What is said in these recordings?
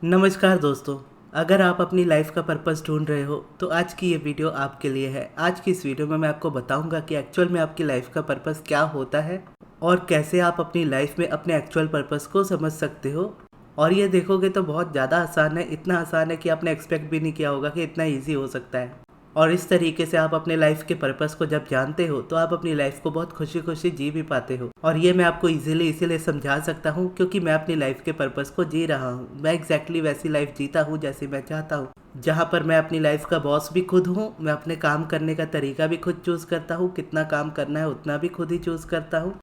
नमस्कार दोस्तों। अगर आप अपनी लाइफ का पर्पस ढूंढ रहे हो तो आज की ये वीडियो आपके लिए है। आज की इस वीडियो में मैं आपको बताऊंगा कि एक्चुअल में आपकी लाइफ का पर्पस क्या होता है और कैसे आप अपनी लाइफ में अपने एक्चुअल पर्पस को समझ सकते हो। और ये देखोगे तो बहुत ज़्यादा आसान है, इतना आसान है कि आपने एक्सपेक्ट भी नहीं किया होगा कि इतना ईजी हो सकता है। और इस तरीके से आप अपने लाइफ के पर्पस को जब जानते हो तो आप अपनी लाइफ को बहुत खुशी खुशी जी भी पाते हो। और ये मैं आपको इजीली इसीलिए समझा सकता हूँ क्योंकि मैं अपनी लाइफ के पर्पस को जी रहा हूँ। मैं एग्जैक्टली वैसी लाइफ जीता हूँ जैसी मैं चाहता हूँ, जहाँ पर मैं अपनी लाइफ का बॉस भी खुद हूँ। मैं अपने काम करने का तरीका भी खुद चूज़ करता हूँ, कितना काम करना है उतना भी खुद ही चूज़ करता हूँ,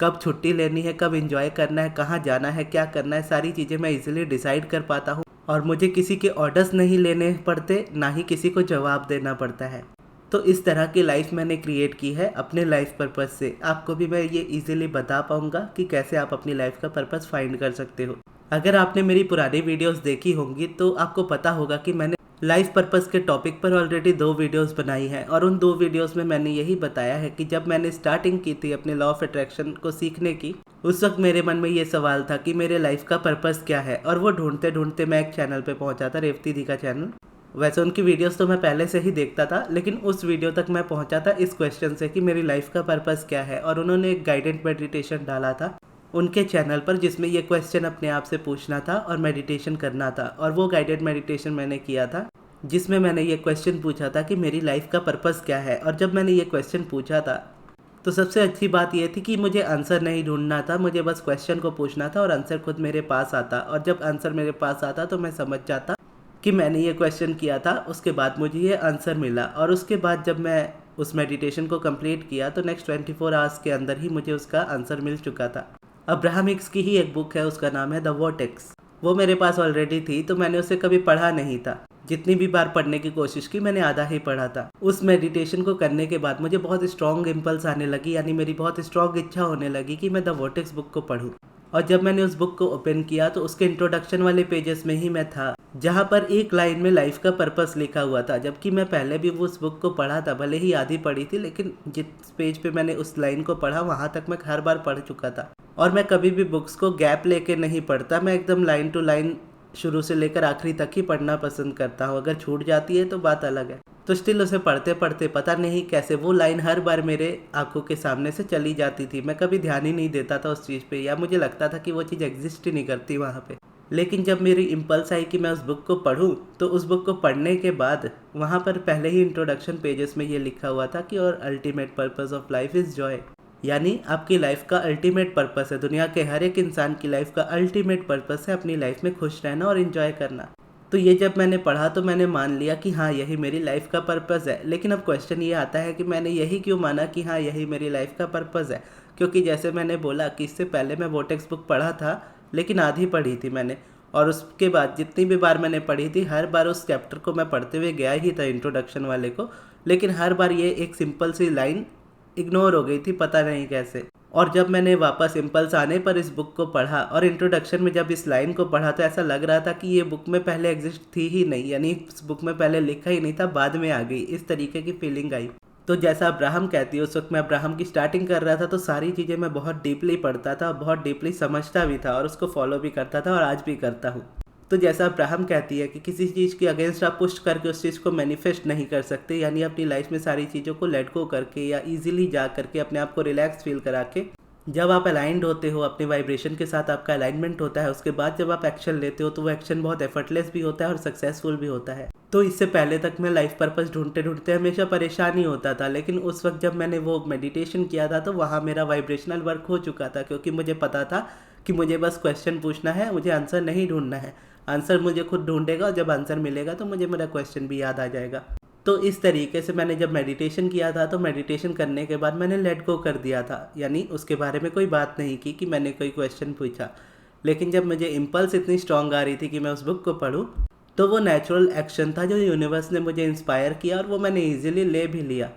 कब छुट्टी लेनी है, कब एंजॉय करना है, कहाँ जाना है, क्या करना है, सारी चीज़ें मैं इजीली डिसाइड कर पाता हूँ। और मुझे किसी के ऑर्डर्स नहीं लेने पड़ते, ना ही किसी को जवाब देना पड़ता है। तो इस तरह की लाइफ मैंने क्रिएट की है अपने लाइफ पर्पस से। आपको भी मैं ये इजीली बता पाऊंगा कि कैसे आप अपनी लाइफ का पर्पस फाइंड कर सकते हो। अगर आपने मेरी पुरानी वीडियोस देखी होंगी तो आपको पता होगा कि मैंने लाइफ पर्पस के टॉपिक पर ऑलरेडी 2 वीडियोस बनाई हैं। और उन 2 वीडियोस में मैंने यही बताया है कि जब मैंने स्टार्टिंग की थी अपने लॉ ऑफ अट्रैक्शन को सीखने की, उस वक्त मेरे मन में ये सवाल था कि मेरे लाइफ का पर्पस क्या है। और वो ढूंढते ढूंढते मैं एक चैनल पे पहुंचा था, रेवती दी का चैनल। वैसे उनकी वीडियोस तो मैं पहले से ही देखता था, लेकिन उस वीडियो तक मैं पहुंचा था इस क्वेश्चन से कि मेरी लाइफ का पर्पस क्या है। और उन्होंने एक गाइडेड मेडिटेशन डाला था उनके चैनल पर जिसमें ये क्वेश्चन अपने आप से पूछना था और मेडिटेशन करना था। और वो गाइडेड मेडिटेशन मैंने किया था जिसमें मैंने ये क्वेश्चन पूछा था कि मेरी लाइफ का पर्पस क्या है। और जब मैंने ये क्वेश्चन पूछा था तो सबसे अच्छी बात यह थी कि मुझे आंसर नहीं ढूंढना था, मुझे बस क्वेश्चन को पूछना था और आंसर खुद मेरे पास आता। और जब आंसर मेरे पास आता तो मैं समझ जाता कि मैंने ये क्वेश्चन किया था, उसके बाद मुझे ये आंसर मिला। और उसके बाद जब मैं उस मेडिटेशन को कंप्लीट किया तो नेक्स्ट 24 आवर्स के अंदर ही मुझे उसका आंसर मिल चुका था। अब्राहम हिक्स की ही एक बुक है, उसका नाम है द वोर्टेक्स। वो मेरे पास ऑलरेडी थी तो मैंने उसे कभी पढ़ा नहीं था। जितनी भी बार पढ़ने की कोशिश की मैंने आधा ही पढ़ा था। उस मेडिटेशन को करने के बाद मुझे बहुत स्ट्रॉन्ग इम्पल्स आने लगी, यानी मेरी बहुत स्ट्रॉन्ग इच्छा होने लगी कि मैं द वोर्टेक्स बुक को पढूं। और जब मैंने उस बुक को ओपन किया तो उसके इंट्रोडक्शन वाले पेजेस में ही मैं था, जहाँ पर एक लाइन में लाइफ का पर्पस लिखा हुआ था। जबकि मैं पहले भी उस बुक को पढ़ा था, भले ही आधी पढ़ी थी, लेकिन जिस पेज पे मैंने उस लाइन को पढ़ा वहाँ तक मैं हर बार पढ़ चुका था। और मैं कभी भी बुक्स को गैप लेके नहीं पढ़ता, मैं एकदम लाइन टू लाइन शुरू से लेकर आखिरी तक ही पढ़ना पसंद करता हूँ। अगर छूट जाती है तो बात अलग है। तो स्टिल उसे पढ़ते पढ़ते पता नहीं कैसे वो लाइन हर बार मेरे आंखों के सामने से चली जाती थी। मैं कभी ध्यान ही नहीं देता था उस चीज़ पे, या मुझे लगता था कि वो चीज़ एग्जिस्ट ही नहीं करती वहाँ पे। लेकिन जब मेरी इम्पल्स आई कि मैं उस बुक को पढूं, तो उस बुक को पढ़ने के बाद वहाँ पर पहले ही इंट्रोडक्शन पेजेस में ये लिखा हुआ था कि और ultimate purpose of life is Joy. यानी आपकी लाइफ का अल्टीमेट पर्पस है, दुनिया के हर एक इंसान की लाइफ का अल्टीमेट पर्पस है अपनी लाइफ में खुश रहना और एंजॉय करना। तो ये जब मैंने पढ़ा तो मैंने मान लिया कि हाँ यही मेरी लाइफ का पर्पस है। लेकिन अब क्वेश्चन ये आता है कि मैंने यही क्यों माना कि हाँ यही मेरी लाइफ का पर्पस है। क्योंकि जैसे मैंने बोला कि इससे पहले मैं वोटेक्स बुक पढ़ा था, लेकिन आधी पढ़ी थी मैंने। और उसके बाद जितनी भी बार मैंने पढ़ी थी हर बार उस चैप्टर को मैं पढ़ते हुए गया ही था, इंट्रोडक्शन वाले को। लेकिन हर बार ये एक सिंपल सी लाइन इग्नोर हो गई थी, पता नहीं कैसे। और जब मैंने वापस इम्पल्स आने पर इस बुक को पढ़ा और इंट्रोडक्शन में जब इस लाइन को पढ़ा तो ऐसा लग रहा था कि ये बुक में पहले एग्जिस्ट थी ही नहीं, यानी इस बुक में पहले लिखा ही नहीं था, बाद में आ गई, इस तरीके की फीलिंग आई। तो जैसा अब्राहम कहती है, उस वक्त मैं अब्राहम की स्टार्टिंग कर रहा था तो सारी चीज़ें मैं बहुत डीपली पढ़ता था, बहुत डीपली समझता भी था और उसको फॉलो भी करता था और आज भी करता हूँ। तो जैसा अब्राहम कहती है कि किसी चीज़ के अगेंस्ट आप पुश करके उस चीज़ को मैनिफेस्ट नहीं कर सकते, यानी अपनी लाइफ में सारी चीज़ों को लेट गो करके या इजीली जा करके अपने आप को रिलैक्स फील करा के, जब आप अलाइंड होते हो अपने वाइब्रेशन के साथ, आपका अलाइनमेंट होता है, उसके बाद जब आप एक्शन लेते हो तो वो एक्शन बहुत एफर्टलेस भी होता है और सक्सेसफुल भी होता है। तो इससे पहले तक मैं लाइफ पर्पस ढूंढते ढूंढते हमेशा परेशान ही होता था। लेकिन उस वक्त जब मैंने वो मेडिटेशन किया था तो वहाँ मेरा वाइब्रेशनल वर्क हो चुका था, क्योंकि मुझे पता था कि मुझे बस क्वेश्चन पूछना है, मुझे आंसर नहीं ढूंढना है। आंसर मुझे खुद ढूंढेगा और जब आंसर मिलेगा तो मुझे मेरा क्वेश्चन भी याद आ जाएगा। तो इस तरीके से मैंने जब मेडिटेशन किया था तो मेडिटेशन करने के बाद मैंने लेट गो कर दिया था, यानी उसके बारे में कोई बात नहीं की कि मैंने कोई क्वेश्चन पूछा। लेकिन जब मुझे इम्पल्स इतनी स्ट्रांग आ रही थी कि मैं उस बुक को पढूं, तो वो नेचुरल एक्शन था जो यूनिवर्स ने मुझे इंस्पायर किया और वो मैंने ईजिली ले भी लिया।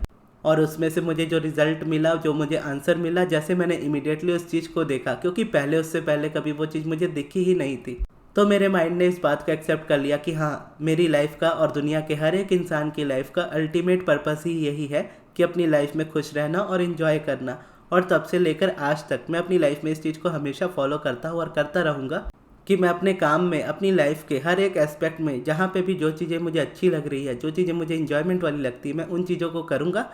और उसमें से मुझे जो रिजल्ट मिला, जो मुझे आंसर मिला, जैसे मैंने इमीडिएटली उस चीज़ को देखा, क्योंकि पहले उससे पहले कभी वो चीज़ मुझे दिखी ही नहीं थी, तो मेरे माइंड ने इस बात को एक्सेप्ट कर लिया कि हाँ मेरी लाइफ का और दुनिया के हर एक इंसान की लाइफ का अल्टीमेट पर्पस ही यही है कि अपनी लाइफ में खुश रहना और इन्जॉय करना। और तब से लेकर आज तक मैं अपनी लाइफ में इस चीज़ को हमेशा फॉलो करता हूँ और करता रहूँगा, कि मैं अपने काम में, अपनी लाइफ के हर एक एस्पेक्ट में जहाँ पे भी जो चीज़ें मुझे अच्छी लग रही है, जो चीज़ें मुझे इंजॉयमेंट वाली लगती है, मैं उन चीज़ों को करूँगा।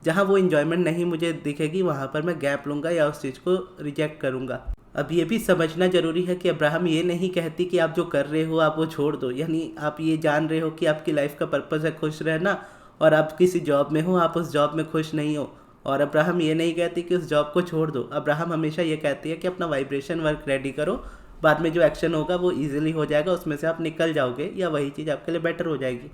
जहाँ वो इंजॉयमेंट नहीं मुझे दिखेगी वहाँ पर मैं गैप लूँगा या उस चीज़ को रिजेक्ट करूँगा। अब ये भी समझना ज़रूरी है कि अब्राहम ये नहीं कहती कि आप जो कर रहे हो आप वो छोड़ दो, यानी आप ये जान रहे हो कि आपकी लाइफ का पर्पज़ है खुश रहना और आप किसी जॉब में हो, आप उस जॉब में खुश नहीं हो। और अब्राहम ये नहीं कहती कि उस जॉब को छोड़ दो। अब्राहम हमेशा ये कहती है कि अपना वाइब्रेशन वर्क रेडी करो, बाद में जो एक्शन होगा वो ईजिली हो जाएगा, उसमें से आप निकल जाओगे या वही चीज़ आपके लिए बेटर हो जाएगी।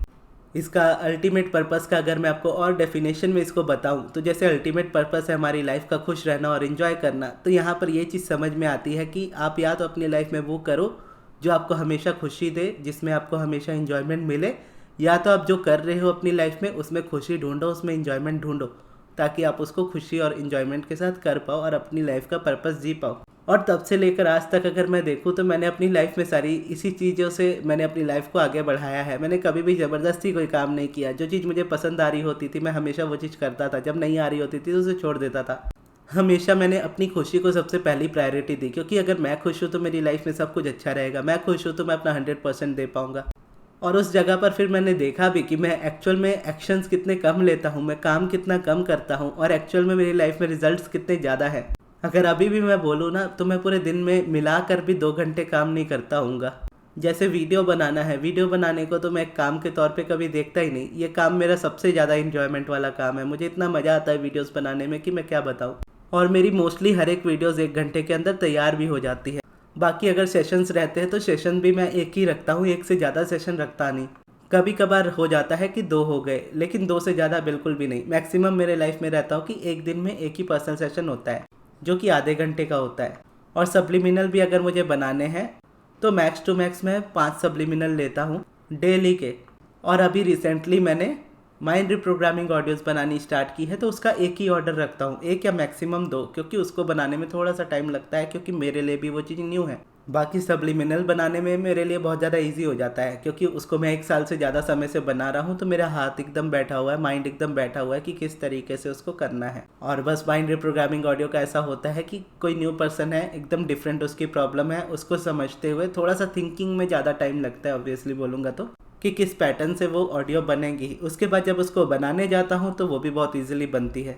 इसका अल्टीमेट पर्पस का अगर मैं आपको और डेफिनेशन में इसको बताऊं तो जैसे अल्टीमेट पर्पस है हमारी लाइफ का खुश रहना और इन्जॉय करना, तो यहाँ पर ये चीज़ समझ में आती है कि आप या तो अपनी लाइफ में वो करो जो आपको हमेशा खुशी दे, जिसमें आपको हमेशा इन्जॉयमेंट मिले, या तो आप जो कर रहे हो अपनी लाइफ में उसमें खुशी ढूंढो, उसमें इन्जॉयमेंट ढूंढो, ताकि आप उसको खुशी और इन्जॉयमेंट के साथ कर पाओ और अपनी लाइफ का पर्पस जी पाओ। और तब से लेकर आज तक अगर मैं देखूँ तो मैंने अपनी लाइफ में सारी इसी चीज़ों से मैंने अपनी लाइफ को आगे बढ़ाया है। मैंने कभी भी ज़बरदस्ती कोई काम नहीं किया। जो चीज़ मुझे पसंद आ रही होती थी मैं हमेशा वो चीज़ करता था, जब नहीं आ रही होती थी तो उसे छोड़ देता था। हमेशा मैंने अपनी खुशी को सबसे पहली प्रायोरिटी दी, क्योंकि अगर मैं खुश हूँ तो मेरी लाइफ में सब कुछ अच्छा रहेगा, मैं खुश हूँ तो मैं अपना 100% दे पाऊँगा। और उस जगह पर फिर मैंने देखा भी कि मैं एक्चुअल में एक्शंस कितने कम लेता हूँ, मैं काम कितना कम करता हूँ और एक्चुअल में मेरी लाइफ में रिजल्ट्स कितने ज़्यादा हैं। अगर अभी भी मैं बोलूँ ना तो मैं पूरे दिन में मिलाकर भी 2 घंटे काम नहीं करता हूँगा। जैसे वीडियो बनाना है, वीडियो बनाने को तो मैं एक काम के तौर पे कभी देखता ही नहीं। ये काम मेरा सबसे ज़्यादा इन्जॉयमेंट वाला काम है। मुझे इतना मज़ा आता है वीडियोस बनाने में कि मैं क्या बताऊँ। और मेरी मोस्टली हर एक वीडियोस 1 घंटे के अंदर तैयार भी हो जाती है। बाकी अगर सेशंस रहते हैं तो सेशन भी मैं एक ही रखता हूँ, एक से ज़्यादा सेशन रखता नहीं। कभी कभार हो जाता है कि 2 हो गए, लेकिन 2 से ज़्यादा बिल्कुल भी नहीं। मैक्सिमम मेरे लाइफ में रहता हूँ कि एक दिन में एक ही पर्सनल सेशन होता है, जो कि आधे घंटे का होता है। और सब्लिमिनल भी अगर मुझे बनाने हैं तो मैक्स टू मैक्स मैं 5 सब्लिमिनल लेता हूँ डेली के। और अभी रिसेंटली मैंने माइंड रिप्रोग्रामिंग ऑडियोज़ बनानी स्टार्ट की है, तो उसका एक ही ऑर्डर रखता हूँ, 1 या मैक्सिमम 2, क्योंकि उसको बनाने में थोड़ा सा टाइम लगता है, क्योंकि मेरे लिए भी वो चीज़ न्यू है। बाकी सब्लिमिनल बनाने में मेरे लिए बहुत ज़्यादा इजी हो जाता है, क्योंकि उसको मैं 1 साल से ज़्यादा समय से बना रहा हूँ, तो मेरा हाथ एकदम बैठा हुआ है, माइंड एकदम बैठा हुआ है कि किस तरीके से उसको करना है। और बस माइंड रिप्रोग्रामिंग ऑडियो का ऐसा होता है कि कोई न्यू पर्सन है, एकदम डिफरेंट उसकी प्रॉब्लम है, उसको समझते हुए थोड़ा सा थिंकिंग में ज़्यादा टाइम लगता है ऑब्वियसली बोलूँगा तो, कि किस पैटर्न से वो ऑडियो बनेगी। उसके बाद जब उसको बनाने जाता हूँ तो वो भी बहुत ईजिली बनती है।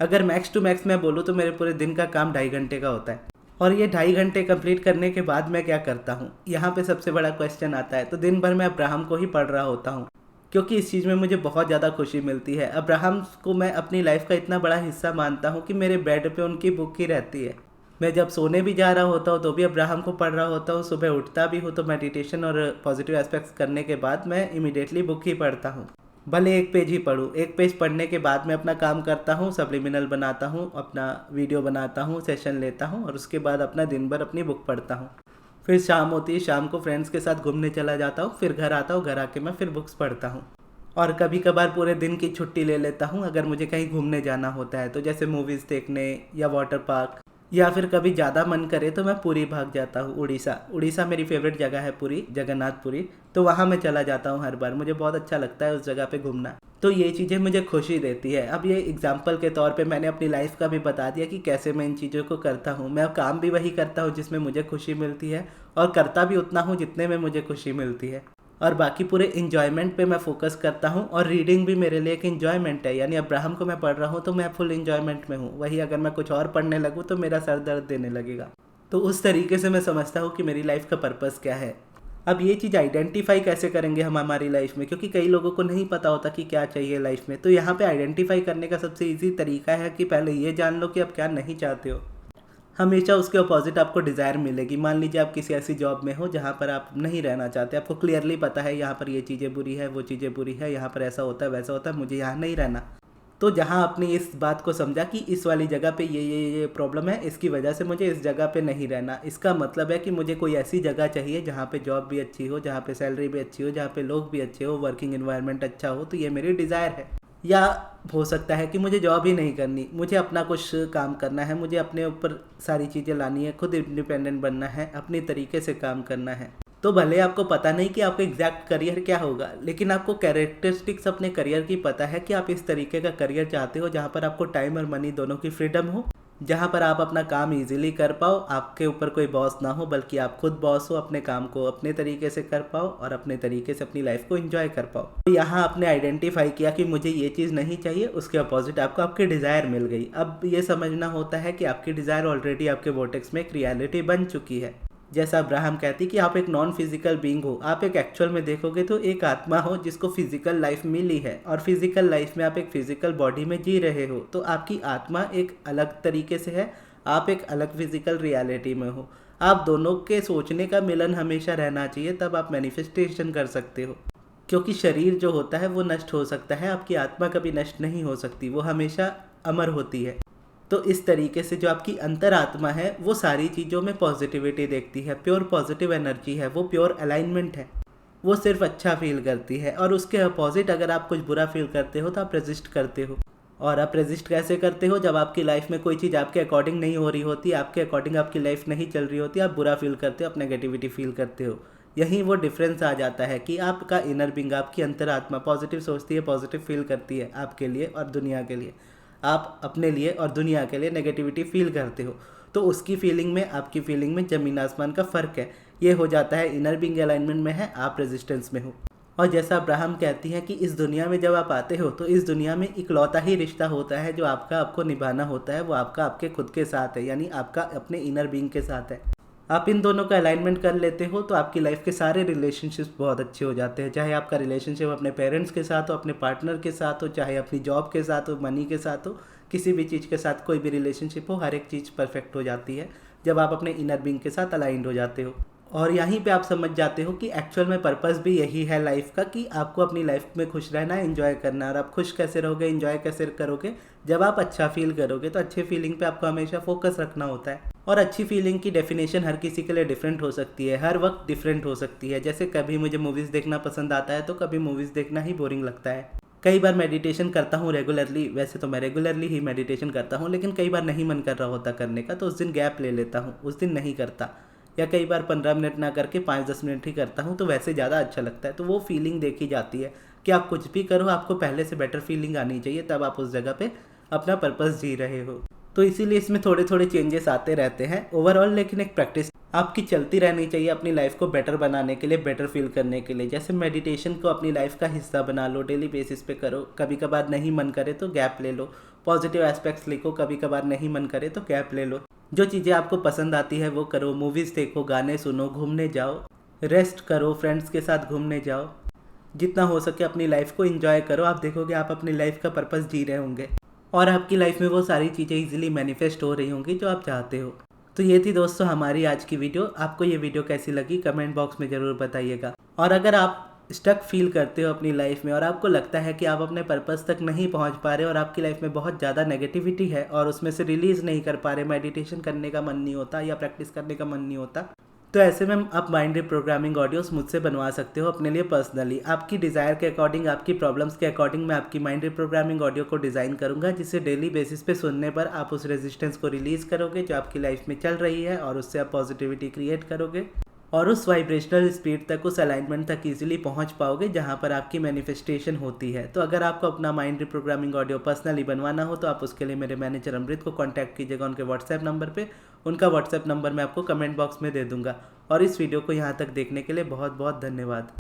अगर मैक्स टू मैक्स मैं बोलूँ तो मेरे पूरे दिन का काम 2.5 घंटे का होता है। और ये 2.5 घंटे कंप्लीट करने के बाद मैं क्या करता हूँ, यहाँ पे सबसे बड़ा क्वेश्चन आता है। तो दिन भर मैं अब्राहम को ही पढ़ रहा होता हूँ, क्योंकि इस चीज़ में मुझे बहुत ज़्यादा खुशी मिलती है। अब्राहम को मैं अपनी लाइफ का इतना बड़ा हिस्सा मानता हूँ कि मेरे बेड पे उनकी बुक ही रहती है। मैं जब सोने भी जा रहा होता हूँ तो भी अब्राहम को पढ़ रहा होता हूँ, सुबह उठता भी हूँ तो मेडिटेशन और पॉजिटिव एस्पेक्ट्स करने के बाद मैं इमीडिएटली बुक ही पढ़ता हूँ, भले 1 पेज ही पढूँ। 1 पेज पढ़ने के बाद मैं अपना काम करता हूँ, सब्लिमिनल बनाता हूँ, अपना वीडियो बनाता हूँ, सेशन लेता हूँ और उसके बाद अपना दिन भर अपनी बुक पढ़ता हूँ। फिर शाम होती है, शाम को फ्रेंड्स के साथ घूमने चला जाता हूँ, फिर घर आता हूँ, घर आके मैं फिर बुक्स पढ़ता हूँ। और कभी कभार पूरे दिन की छुट्टी ले लेता हूँ अगर मुझे कहीं घूमने जाना होता है, तो जैसे मूवीज़ देखने या वाटर पार्क, या फिर कभी ज़्यादा मन करे तो मैं पुरी भाग जाता हूँ। उड़ीसा मेरी फेवरेट जगह है, पुरी जगन्नाथपुरी, तो वहाँ मैं चला जाता हूँ हर बार। मुझे बहुत अच्छा लगता है उस जगह पे घूमना, तो ये चीज़ें मुझे खुशी देती है। अब ये एग्जाम्पल के तौर पे मैंने अपनी लाइफ का भी बता दिया कि कैसे मैं इन चीज़ों को करता हूँ। मैं काम भी वही करता हूँ जिसमें मुझे खुशी मिलती है, और करता भी उतना हूँ जितने में मुझे खुशी मिलती है। और बाकी पूरे इन्जॉयमेंट पे मैं फोकस करता हूँ। और रीडिंग भी मेरे लिए एक इन्जॉयमेंट है, यानी अब्राहम को मैं पढ़ रहा हूँ तो मैं फुल इन्जॉयमेंट में हूँ। वही अगर मैं कुछ और पढ़ने लगूँ तो मेरा सर दर्द देने लगेगा। तो उस तरीके से मैं समझता हूँ कि मेरी लाइफ का पर्पस क्या है। अब ये चीज़ आइडेंटिफाई कैसे करेंगे हम हमारी लाइफ में, क्योंकि कई लोगों को नहीं पता होता कि क्या चाहिए लाइफ में। तो यहाँ पे आइडेंटिफाई करने का सबसे ईजी तरीका है कि पहले ये जान लो कि आप क्या नहीं चाहते हो। हमेशा उसके अपोजिट आपको डिज़ायर मिलेगी। मान लीजिए आप किसी ऐसी जॉब में हो जहाँ पर आप नहीं रहना चाहते, आपको क्लियरली पता है यहाँ पर ये चीज़ें बुरी है, वो चीज़ें बुरी है, यहाँ पर ऐसा होता है वैसा होता है, मुझे यहाँ नहीं रहना। तो जहाँ आपने इस बात को समझा कि इस वाली जगह पे ये प्रॉब्लम है, इसकी वजह से मुझे इस जगह पे नहीं रहना, इसका मतलब है कि मुझे कोई ऐसी जगह चाहिए जहाँ पे जॉब भी अच्छी हो, जहाँ पे सैलरी भी अच्छी हो, जहाँ पे लोग भी अच्छे हो, वर्किंग एनवायरनमेंट अच्छा हो। तो ये मेरी डिज़ायर है। या हो सकता है कि मुझे जॉब ही नहीं करनी, मुझे अपना कुछ काम करना है, मुझे अपने ऊपर सारी चीज़ें लानी है, खुद इंडिपेंडेंट बनना है, अपनी तरीके से काम करना है। तो भले आपको पता नहीं कि आपका एग्जैक्ट करियर क्या होगा, लेकिन आपको कैरेक्टरिस्टिक्स अपने करियर की पता है कि आप इस तरीके का करियर चाहते हो जहाँ पर आपको टाइम और मनी दोनों की फ्रीडम हो, जहाँ पर आप अपना काम इजीली कर पाओ, आपके ऊपर कोई बॉस ना हो बल्कि आप खुद बॉस हो, अपने काम को अपने तरीके से कर पाओ और अपने तरीके से अपनी लाइफ को एंजॉय कर पाओ। तो यहाँ आपने आइडेंटिफाई किया कि मुझे ये चीज़ नहीं चाहिए, उसके अपोजिट आपको आपकी डिज़ायर मिल गई। अब ये समझना होता है कि आपकी डिज़ायर ऑलरेडी आपके वोर्टेक्स में एक रियलिटी बन चुकी है। जैसा अब्राहम कहती कि आप एक नॉन फिजिकल बीइंग हो, आप एक एक्चुअल में देखोगे तो एक आत्मा हो जिसको फिजिकल लाइफ मिली है और फिजिकल लाइफ में आप एक फिजिकल बॉडी में जी रहे हो। तो आपकी आत्मा एक अलग तरीके से है, आप एक अलग फिजिकल रियलिटी में हो। आप दोनों के सोचने का मिलन हमेशा रहना चाहिए, तब आप मैनिफेस्टेशन कर सकते हो। क्योंकि शरीर जो होता है वो नष्ट हो सकता है, आपकी आत्मा कभी नष्ट नहीं हो सकती, वो हमेशा अमर होती है। तो इस तरीके से जो आपकी अंतरात्मा है वो सारी चीज़ों में पॉजिटिविटी देखती है, प्योर पॉजिटिव एनर्जी है, वो प्योर अलाइनमेंट है, वो सिर्फ अच्छा फील करती है। और उसके अपोजिट अगर आप कुछ बुरा फील करते हो तो आप रेजिस्ट करते हो। और आप रेजिस्ट कैसे करते हो? जब आपकी लाइफ में कोई चीज़ आपके अकॉर्डिंग नहीं हो रही होती, आपके अकॉर्डिंग आपकी लाइफ नहीं चल रही होती, आप बुरा फील करते हो, आप नेगेटिविटी फील करते हो। यहीं वो डिफरेंस आ जाता है कि आपका इनर बीइंग, आपकी अंतरात्मा पॉजिटिव सोचती है, पॉजिटिव फील करती है आपके लिए और दुनिया के लिए। आप अपने लिए और दुनिया के लिए नेगेटिविटी फील करते हो, तो उसकी फीलिंग में आपकी फीलिंग में ज़मीन आसमान का फ़र्क है। ये हो जाता है इनर बीइंग अलाइनमेंट में है, आप रेजिस्टेंस में हो। और जैसा अब्राहम कहती हैं कि इस दुनिया में जब आप आते हो तो इस दुनिया में इकलौता ही रिश्ता होता है जो आपको निभाना होता है, वो आपके खुद के साथ है, यानी आपका अपने इनर बीइंग के साथ है। आप इन दोनों का अलाइनमेंट कर लेते हो तो आपकी लाइफ के सारे रिलेशनशिप्स बहुत अच्छे हो जाते हैं। चाहे आपका रिलेशनशिप अपने पेरेंट्स के साथ हो, अपने पार्टनर के साथ हो, चाहे अपनी जॉब के साथ हो, मनी के साथ हो, किसी भी चीज़ के साथ कोई भी रिलेशनशिप हो, हर एक चीज़ परफेक्ट हो जाती है जब आप अपने इनर बीइंग के साथ अलाइंड हो जाते हो। और यहीं पे आप समझ जाते हो कि एक्चुअल में पर्पस भी यही है लाइफ का, कि आपको अपनी लाइफ में खुश रहना है, एंजॉय करना है। और आप खुश कैसे रहोगे, एंजॉय कैसे करोगे? जब आप अच्छा फील करोगे। तो अच्छे फीलिंग पे आपको हमेशा फोकस रखना होता है। और अच्छी फीलिंग की डेफिनेशन हर किसी के लिए डिफरेंट हो सकती है, हर वक्त डिफरेंट हो सकती है। जैसे कभी मुझे मूवीज़ देखना पसंद आता है तो कभी मूवीज़ देखना ही बोरिंग लगता है। कई बार मेडिटेशन करता हूँ रेगुलरली, वैसे तो मैं रेगुलरली ही मेडिटेशन करता हूँ, लेकिन कई बार नहीं मन कर रहा होता करने का तो उस दिन गैप ले लेता हूँ, उस दिन नहीं करता। या कई बार 15 मिनट ना करके 5-10 मिनट ही करता हूँ, तो वैसे ज़्यादा अच्छा लगता है। तो वो फीलिंग देखी जाती है कि आप कुछ भी करो, आपको पहले से बेटर फीलिंग आनी चाहिए, तब आप उस जगह पे अपना पर्पस जी रहे हो। तो इसीलिए इसमें थोड़े थोड़े चेंजेस आते रहते हैं ओवरऑल, लेकिन एक प्रैक्टिस आपकी चलती रहनी चाहिए अपनी लाइफ को बेटर बनाने के लिए, बेटर फील करने के लिए। जैसे मेडिटेशन को अपनी लाइफ का हिस्सा बना लो, डेली बेसिस पे करो। कभी कभार नहीं मन करे तो गैप ले लो, पॉजिटिव एस्पेक्ट्स लिखो। कभी कभार नहीं मन करे तो गैप ले लो। जो चीज़ें आपको पसंद आती है वो करो, मूवीज़ देखो, गाने सुनो, घूमने जाओ, रेस्ट करो, फ्रेंड्स के साथ घूमने जाओ। जितना हो सके अपनी लाइफ को एंजॉय करो। आप देखोगे आप अपनी लाइफ का पर्पस जी रहे होंगे और आपकी लाइफ में वो सारी चीज़ें इजीली मैनिफेस्ट हो रही होंगी जो आप चाहते हो। तो ये थी दोस्तों हमारी आज की वीडियो। आपको ये वीडियो कैसी लगी कमेंट बॉक्स में ज़रूर बताइएगा। और अगर आप स्टक फील करते हो अपनी लाइफ में और आपको लगता है कि आप अपने पर्पस तक नहीं पहुंच पा रहे और आपकी लाइफ में बहुत ज़्यादा नेगेटिविटी है और उसमें से रिलीज़ नहीं कर पा रहे, मेडिटेशन करने का मन नहीं होता या प्रैक्टिस करने का मन नहीं होता, तो ऐसे में आप माइंड रिप्रोग्रामिंग ऑडियोस मुझसे बनवा सकते हो अपने लिए पर्सनली। आपकी डिज़ायर के अकॉर्डिंग, आपकी प्रॉब्लम्स के अकॉर्डिंग मैं आपकी माइंड रिप्रोग्रामिंग ऑडियो को डिज़ाइन करूँगा, जिसे डेली बेसिस पे सुनने पर आप उस रेजिस्टेंस को रिलीज़ करोगे जो आपकी लाइफ में चल रही है और उससे आप पॉजिटिविटी क्रिएट करोगे और उस वाइब्रेशनल स्पीड तक, उस अलाइनमेंट तक इजीली पहुंच पाओगे जहां पर आपकी मैनिफेस्टेशन होती है। तो अगर आपको अपना माइंड रिप्रोग्रामिंग ऑडियो पर्सनली बनवाना हो तो आप उसके लिए मेरे मैनेजर अमृत को कांटेक्ट कीजिएगा उनके व्हाट्सएप नंबर पे। उनका व्हाट्सएप नंबर मैं आपको कमेंट बॉक्स में दे दूंगा। और इस वीडियो को यहाँ तक देखने के लिए बहुत बहुत धन्यवाद।